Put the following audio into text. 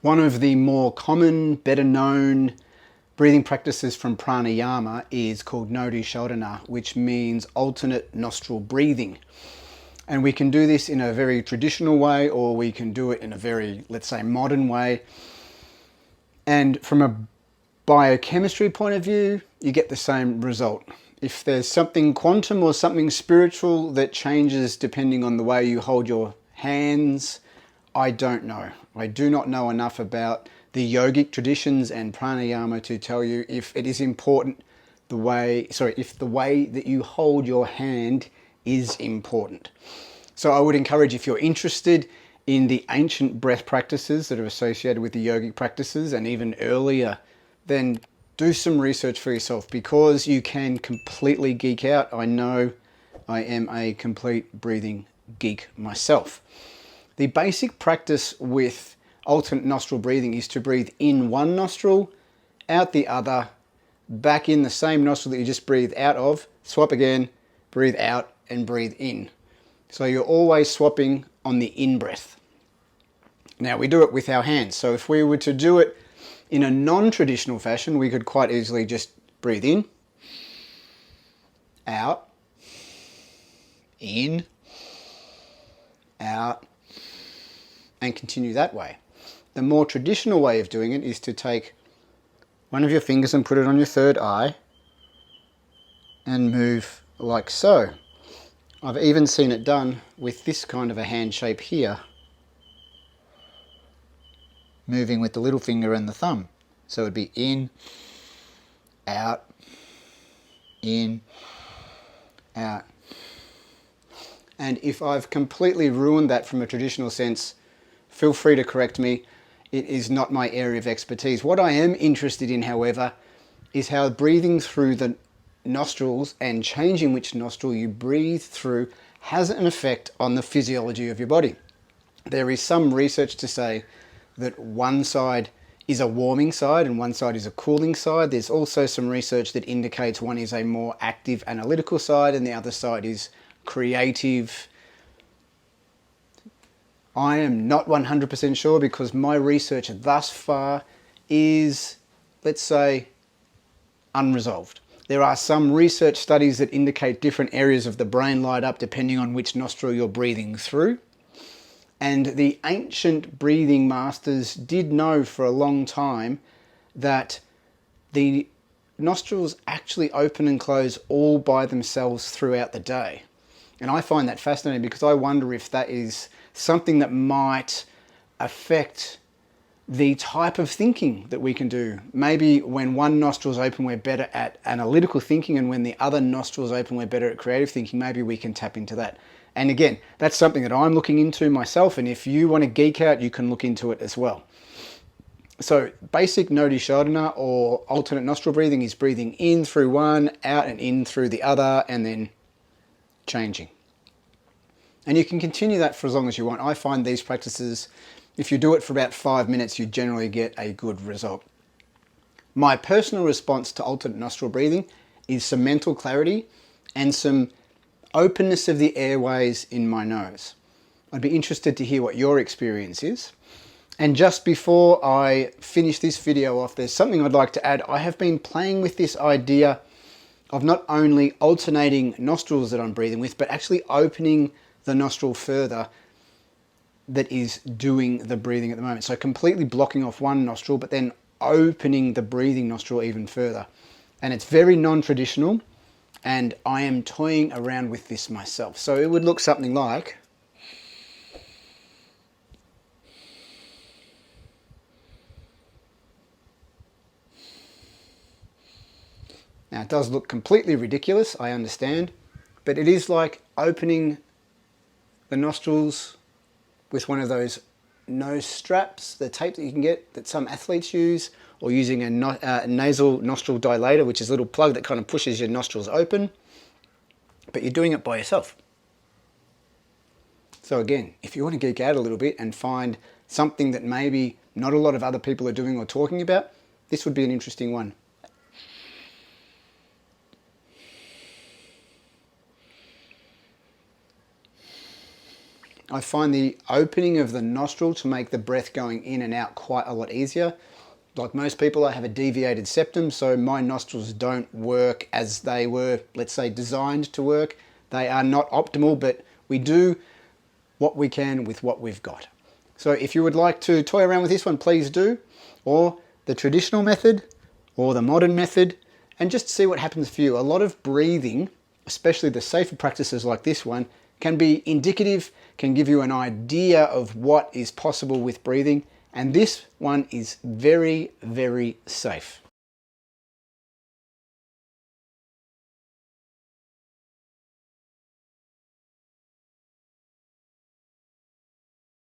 One of the more common, better known breathing practices from pranayama is called Nadi Shodhana, which means alternate nostril breathing. And we can do this in a very traditional way, or we can do it in a very, let's say, modern way. And from a biochemistry point of view, you get the same result. If there's something quantum or something spiritual that changes depending on the way you hold your hands, I don't know. I do not know enough about the yogic traditions and pranayama to tell you if it is important if the way that you hold your hand is important. So I would encourage, if you're interested in the ancient breath practices that are associated with the yogic practices and even earlier, then do some research for yourself, because you can completely geek out. I know I am a complete breathing geek myself. The basic practice with alternate nostril breathing is to breathe in one nostril, out the other, back in the same nostril that you just breathed out of, swap again, breathe out and breathe in. So you're always swapping on the in-breath. Now we do it with our hands. So if we were to do it in a non-traditional fashion, we could quite easily just breathe in, out, in, out, and continue that way. The more traditional way of doing it is to take one of your fingers and put it on your third eye and move like so. I've even seen it done with this kind of a hand shape here, moving with the little finger and the thumb. So it'd be in, out, in, out. And if I've completely ruined that from a traditional sense, feel free to correct me. It is not my area of expertise. What I am interested in, however, is how breathing through the nostrils and changing which nostril you breathe through has an effect on the physiology of your body. There is some research to say that one side is a warming side and one side is a cooling side. There's also some research that indicates one is a more active analytical side and the other side is creative. I am not 100% sure, because my research thus far is, let's say, unresolved. There are some research studies that indicate different areas of the brain light up depending on which nostril you're breathing through. And the ancient breathing masters did know for a long time that the nostrils actually open and close all by themselves throughout the day. And I find that fascinating, because I wonder if that is something that might affect the type of thinking that we can do. Maybe when one nostril's open, we're better at analytical thinking, and when the other nostril's open, we're better at creative thinking. Maybe we can tap into that. And again, that's something that I'm looking into myself, and if you want to geek out, you can look into it as well. So basic Nadi Shodhana, or alternate nostril breathing, is breathing in through one, out and in through the other, and then changing. And you can continue that for as long as you want. I find these practices, if you do it for about 5 minutes, you generally get a good result. My personal response to alternate nostril breathing is some mental clarity and some openness of the airways in my nose. I'd be interested to hear what your experience is. And just before I finish this video off, there's something I'd like to add. I have been playing with this idea of not only alternating nostrils that I'm breathing with, but actually opening the nostril further that is doing the breathing at the moment. So completely blocking off one nostril, but then opening the breathing nostril even further. And it's very non-traditional, and I am toying around with this myself. So it would look something like... Now it does look completely ridiculous, I understand, but it is like opening the nostrils with one of those nose straps, the tape that you can get that some athletes use, or using a nasal nostril dilator, which is a little plug that kind of pushes your nostrils open, but you're doing it by yourself. So again, if you want to geek out a little bit and find something that maybe not a lot of other people are doing or talking about, this would be an interesting one. I find the opening of the nostril to make the breath going in and out quite a lot easier. Like most people, I have a deviated septum, so my nostrils don't work as they were, let's say, designed to work. They are not optimal, but we do what we can with what we've got. So if you would like to toy around with this one, please do, or the traditional method, or the modern method, and just see what happens for you. A lot of breathing, especially the safer practices like this one, can be indicative, can give you an idea of what is possible with breathing, and this one is very, very safe.